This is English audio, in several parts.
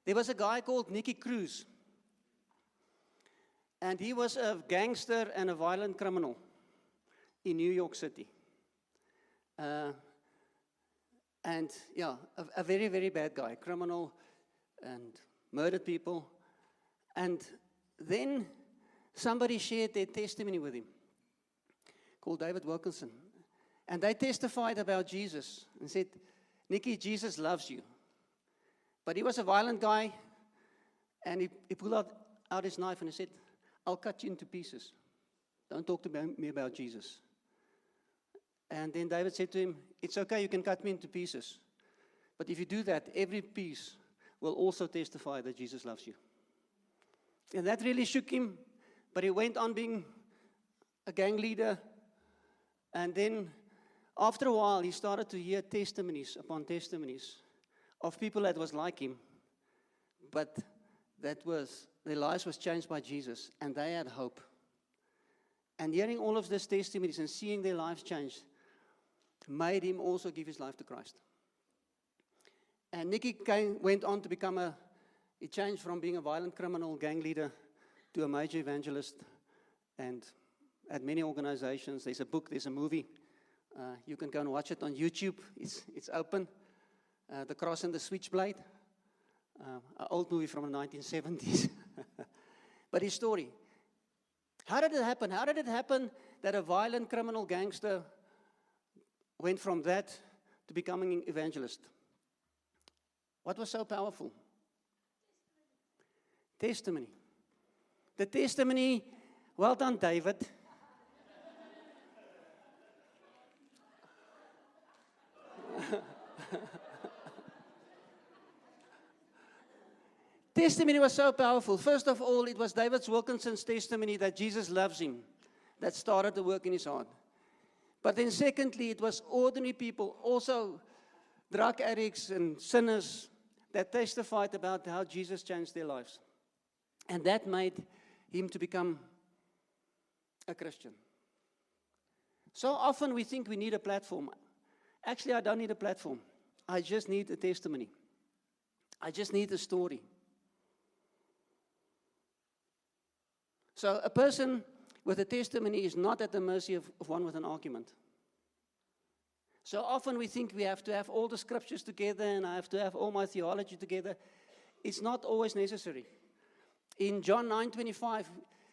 There was a guy called Nicky Cruz, and he was a gangster and a violent criminal in New York City. And yeah, a very, very bad guy, criminal, and murdered people. And then somebody shared their testimony with him, called David Wilkinson. And they testified about Jesus and said, Nicky, Jesus loves you. But he was a violent guy, and he pulled out his knife and he said, I'll cut you into pieces. Don't talk to me about Jesus. And then David said to him, it's okay, you can cut me into pieces. But if you do that, every piece will also testify that Jesus loves you. And that really shook him, but he went on being a gang leader. And then after a while, he started to hear testimonies upon testimonies of people that was like him, but their lives was changed by Jesus, and they had hope. And hearing all of these testimonies and seeing their lives change made him also give his life to Christ. And Nicky went on to become he changed from being a violent criminal gang leader to a major evangelist, and at many organizations. There's a book, there's a movie. You can go and watch it on YouTube. It's open. The Cross and the Switchblade, an old movie from the 1970s. But his story. How did it happen? How did it happen that a violent criminal gangster went from that to becoming an evangelist? What was so powerful? Testimony. The testimony, well done, David. Testimony was so powerful. First of all, it was David Wilkinson's testimony that Jesus loves him that started the work in his heart. But then secondly, it was ordinary people, also drug addicts and sinners, that testified about how Jesus changed their lives. And that made him to become a Christian. So often we think we need a platform. Actually, I don't need a platform. I just need a testimony. I just need a story. So a person with a testimony is not at the mercy of one with an argument. So often we think we have to have all the scriptures together and I have to have all my theology together. It's not always necessary. In John 9:25,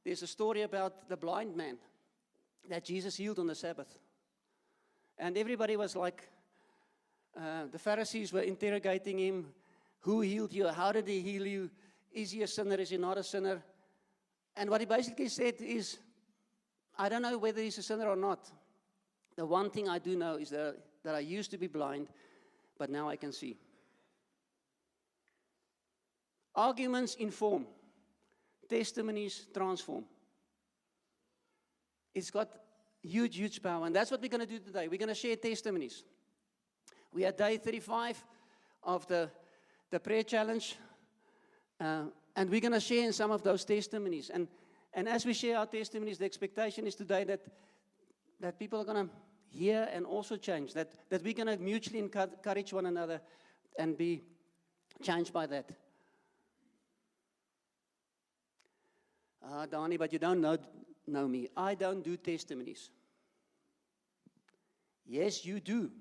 there's a story about the blind man that Jesus healed on the Sabbath. And everybody was like, the Pharisees were interrogating him. Who healed you? How did he heal you? Is he a sinner? Is he not a sinner? And what he basically said is, I don't know whether he's a sinner or not. The one thing I do know is that I used to be blind, but now I can see. Arguments inform. Testimonies transform. It's got huge, huge power. And that's what we're going to do today. We're going to share testimonies. We are day 35 of the prayer challenge. And we're going to share in some of those testimonies. And as we share our testimonies, the expectation is today that people are going to hear and also change. That we're going to mutually encourage one another and be changed by that. Donnie, but you don't know me. I don't do testimonies. Yes, you do.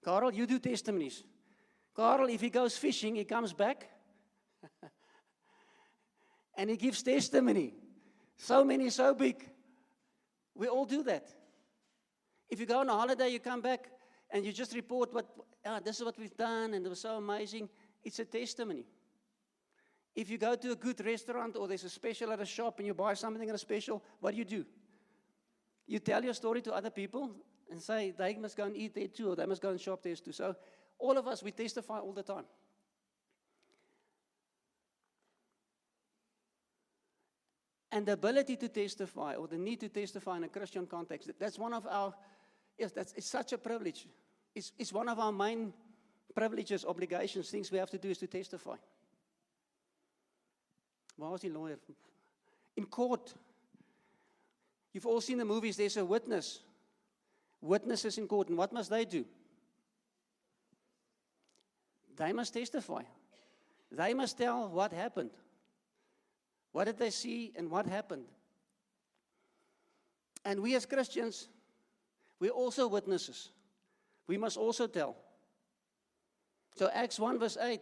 Carl, you do testimonies. Carl, if he goes fishing, he comes back and he gives testimony. So many, so big. We all do that. If you go on a holiday, you come back and you just report this is what we've done and it was so amazing. It's a testimony. If you go to a good restaurant or there's a special at a shop and you buy something at a special, what do? You tell your story to other people and say they must go and eat there too, or they must go and shop there too. So all of us, we testify all the time. And the ability to testify, or the need to testify in a Christian context, that's one of our, it's such a privilege. It's one of our main privileges, obligations, things we have to do is to testify. Waar was die lawyer? In court. You've all seen the movies, there's a witness. Witnesses in court, and what must they do? They must testify. They must tell what happened. What did they see and what happened? And we as Christians, we're also witnesses. We must also tell. So Acts 1 verse 8.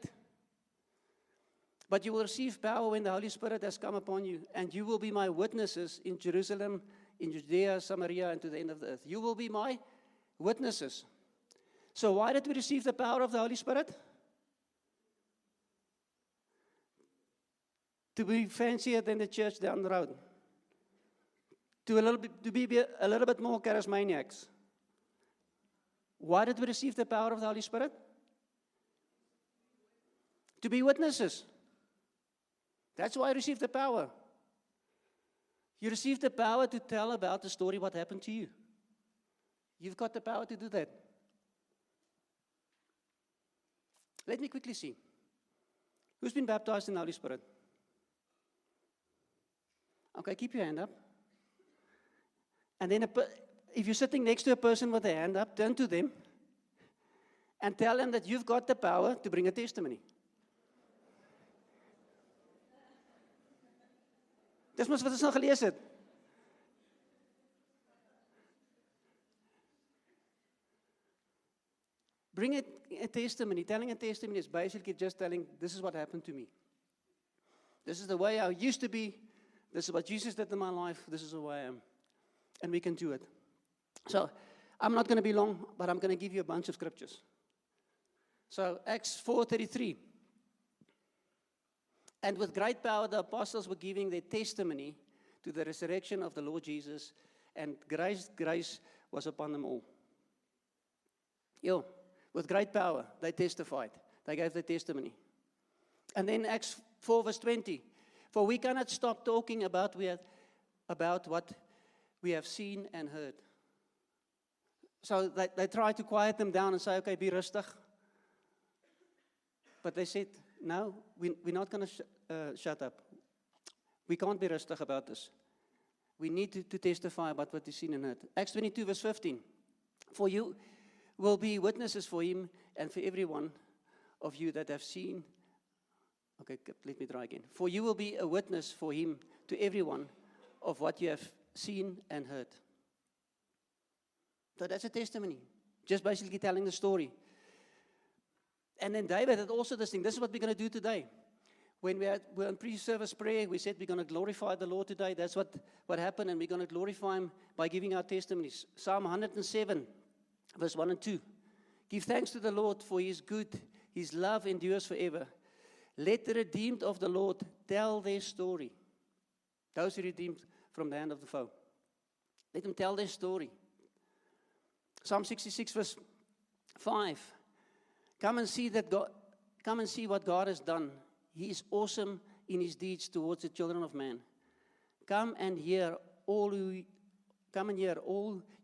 But you will receive power when the Holy Spirit has come upon you, and you will be my witnesses in Jerusalem, in Judea, Samaria, and to the end of the earth. You will be my witnesses. So why did we receive the power of the Holy Spirit? To be fancier than the church down the road. To be a little bit more charismaniacs. Why did we receive the power of the Holy Spirit? To be witnesses. That's why I received the power. You received the power to tell about the story, what happened to you. You've got the power to do that. Let me quickly see. Who's been baptized in the Holy Spirit? Okay, keep your hand up. And then if you're sitting next to a person with their hand up, turn to them and tell them that you've got the power to bring a testimony. Dis mos wat ons nou gelees het. Bring a testimony. Telling a testimony is basically just telling, this is what happened to me. This is the way I used to be. This is what Jesus did in my life. This is the way I am. And we can do it. So, I'm not going to be long, but I'm going to give you a bunch of scriptures. So, Acts 4:33. And with great power, the apostles were giving their testimony to the resurrection of the Lord Jesus, and grace was upon them all. With great power, they testified. They gave their testimony. And then Acts 4 verse 20. For we cannot stop talking about what we have seen and heard. So they tried to quiet them down and say, okay, be rustig. But they said, no, we're not going to shut up. We can't be rustig about this. We need to testify about what we've seen and heard. Acts 22 verse 15. For you will be witnesses for him and for everyone of you that have seen. Okay, let me try again. For you will be a witness for him to everyone of what you have seen and heard. So that's a testimony. Just basically telling the story. And then David had also this thing. This is what we're going to do today. When we're in pre-service prayer, we said we're going to glorify the Lord today. That's what happened, and we're going to glorify him by giving our testimonies. Psalm 107, verse 1 and 2. Give thanks to the Lord, for he is good. His love endures forever. Let the redeemed of the Lord tell their story. Those who redeemed from the hand of the foe. Let them tell their story. Psalm 66, verse 5. Come and see what God has done. He is awesome in his deeds towards the children of man. Come and hear all you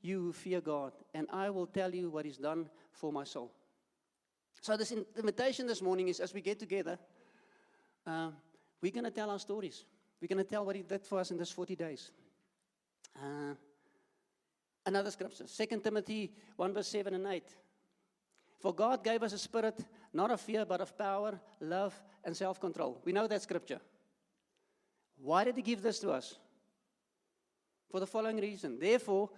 who fear God, and I will tell you what is done for my soul. So this invitation this morning is, as we get together, we're going to tell our stories. We're going to tell what he did for us in this 40 days. Another scripture, 2 Timothy 1 verse 7 and 8. For God gave us a spirit, not of fear, but of power, love, and self-control. We know that scripture. Why did he give this to us? For the following reason. Therefore,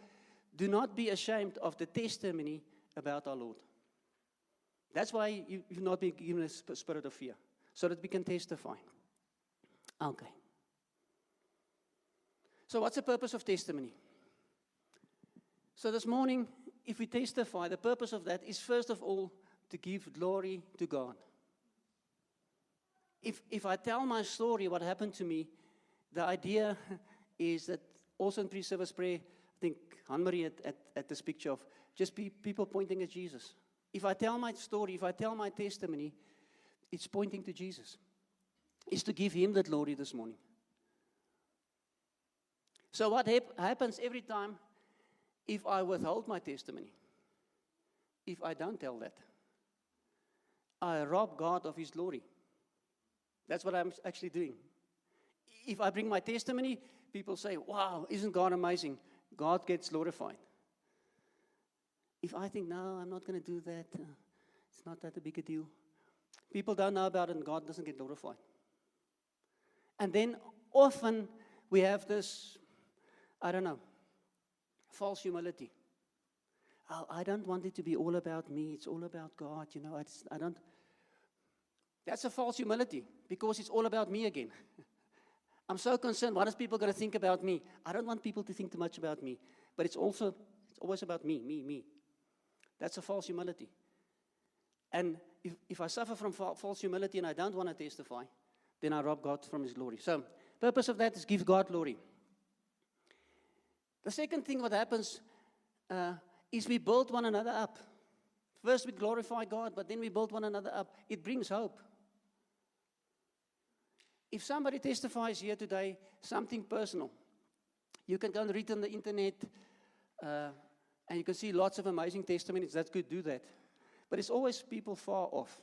do not be ashamed of the testimony about our Lord. That's why you've not been given a spirit of fear, so that we can testify. Okay. So what's the purpose of testimony? So this morning, if we testify, the purpose of that is first of all to give glory to God. If I tell my story, what happened to me, the idea is that also in pre-service prayer, I think Anne-Marie at this picture of just people pointing at Jesus. If I tell my story, if I tell my testimony, it's pointing to Jesus. It's to give him the glory this morning. So what happens every time if I withhold my testimony? If I don't tell that, I rob God of his glory. That's what I'm actually doing. If I bring my testimony, people say, wow, isn't God amazing? God gets glorified. If I think, no, I'm not going to do that, it's not that a big a deal, People don't know about it and God doesn't get glorified. And then often we have this, I don't know, false humility. Oh, I don't want it to be all about me. It's all about God. You know, I don't. That's a false humility because it's all about me again. I'm so concerned. What is people going to think about me? I don't want people to think too much about me. But it's always about me. That's a false humility. And if I suffer from false humility and I don't want to testify, then I rob God from His glory. So, purpose of that is give God glory. The second thing what happens is we build one another up. First we glorify God, but then we build one another up. It brings hope. If somebody testifies here today, something personal, you can go and read on the internet, and you can see lots of amazing testimonies. That's good, do that. But it's always people far off.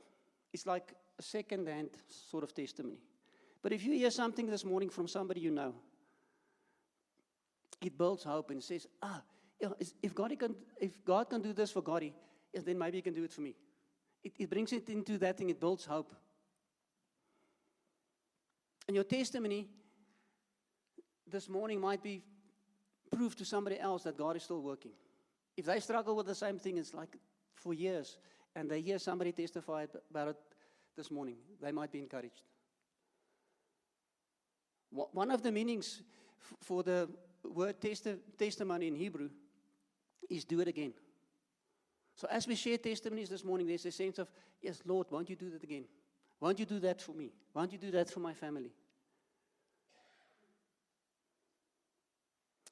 It's like a second-hand sort of testimony. But if you hear something this morning from somebody you know, it builds hope and says, if God can do this for Gotti, then maybe He can do it for me. It brings it into that thing, it builds hope. And your testimony this morning might be proof to somebody else that God is still working. If they struggle with the same thing, it's like for years, and they hear somebody testify about it this morning, they might be encouraged. One of the meanings for the word testimony in Hebrew is do it again. So as we share testimonies this morning, there's a sense of, yes, Lord, won't you do that again? Won't you do that for me? Won't you do that for my family?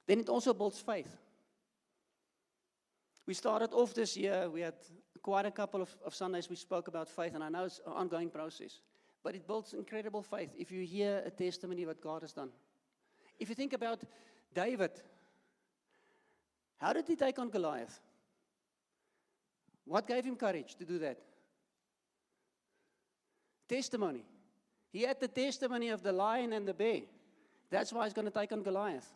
Then it also builds faith. We started off this year, we had quite a couple of Sundays we spoke about faith, and I know it's an ongoing process. But it builds incredible faith if you hear a testimony what God has done. If you think about David, how did he take on Goliath? What gave him courage to do that? Testimony. He had the testimony of the lion and the bear. That's why he's going to take on Goliath.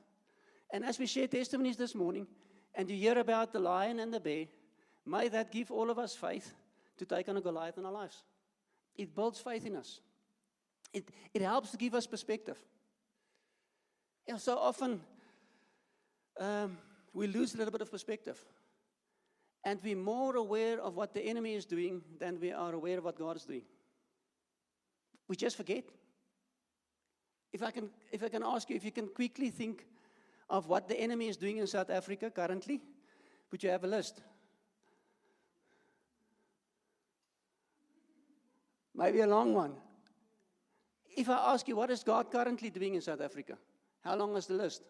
And as we share testimonies this morning, and you hear about the lion and the bear, may that give all of us faith to take on a Goliath in our lives. It builds faith in us. It helps to give us perspective. Yeah, so often we lose a little bit of perspective. And we're more aware of what the enemy is doing than we are aware of what God is doing. We just forget. If I can ask you, if you can quickly think of what the enemy is doing in South Africa currently, would you have a list? Maybe a long one. If I ask you, what is God currently doing in South Africa? How long is the list?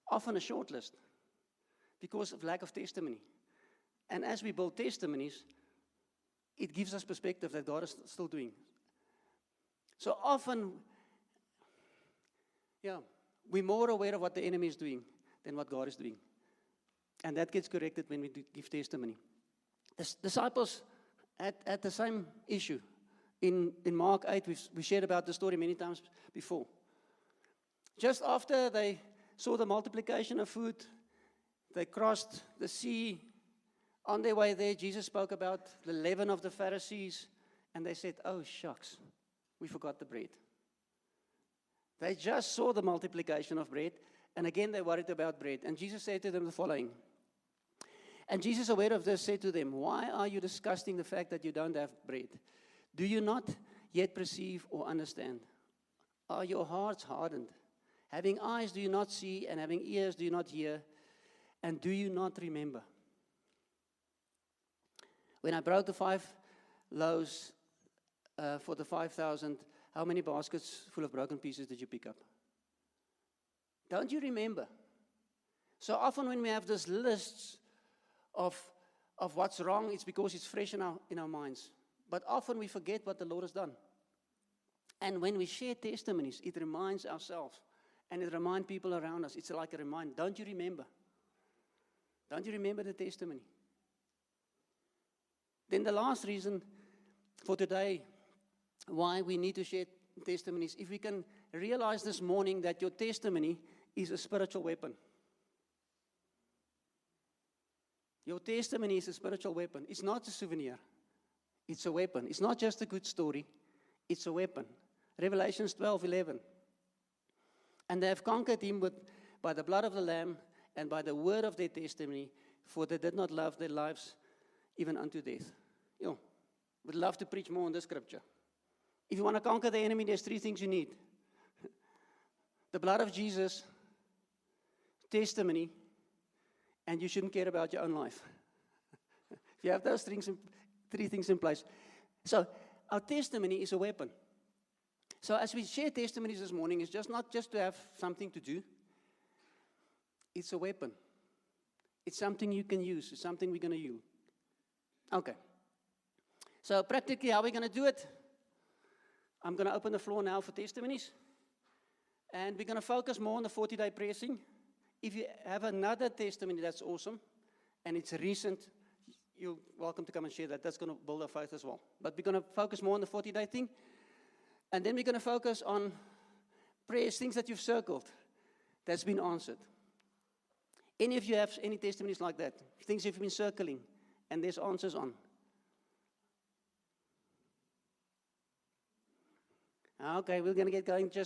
Often a short list because of lack of testimony. And as we build testimonies, it gives us perspective that God is still doing. So often, we're more aware of what the enemy is doing than what God is doing. And that gets corrected when we give testimony. The disciples had the same issue. In Mark 8, we shared about the story many times before. Just after they saw the multiplication of food, they crossed the sea. On their way there, Jesus spoke about the leaven of the Pharisees, and they said, oh, shucks, we forgot the bread. They just saw the multiplication of bread, and again they worried about bread. And Jesus said to them the following. And Jesus, aware of this, said to them, why are you discussing the fact that you don't have bread? Do you not yet perceive or understand? Are your hearts hardened? Having eyes do you not see, and having ears do you not hear, and do you not remember? When I broke the 5 loaves for the 5,000, how many baskets full of broken pieces did you pick up? Don't you remember? So often when we have these lists of what's wrong, it's because it's fresh in our minds. But often we forget what the Lord has done. And when we share testimonies, it reminds ourselves. And it reminds people around us. It's like a reminder. Don't you remember? Don't you remember the testimony? Then the last reason for today why we need to share testimonies, if we can realize this morning that your testimony is a spiritual weapon. Your testimony is a spiritual weapon. It's not a souvenir. It's a weapon. It's not just a good story. It's a weapon. Revelations 12:11. And they have conquered him by the blood of the Lamb and by the word of their testimony, for they did not love their lives even unto death. Yo, would love to preach more on this scripture. If you want to conquer the enemy, there's 3 things you need. The blood of Jesus, testimony, and you shouldn't care about your own life. If you have those 3 things in place. So our testimony is a weapon. So as we share testimonies this morning, it's just not just to have something to do. It's a weapon. It's something you can use. It's something we're going to use. Okay. So practically, how are we going to do it? I'm going to open the floor now for testimonies. And we're going to focus more on the 40-day pressing. If you have another testimony that's awesome, and it's recent, you're welcome to come and share that. That's going to build our faith as well. But we're going to focus more on the 40-day thing. And then we're going to focus on prayers, things that you've circled, that's been answered. Any of you have any testimonies like that? Things you've been circling, and there's answers on. Okay, we're going to get going just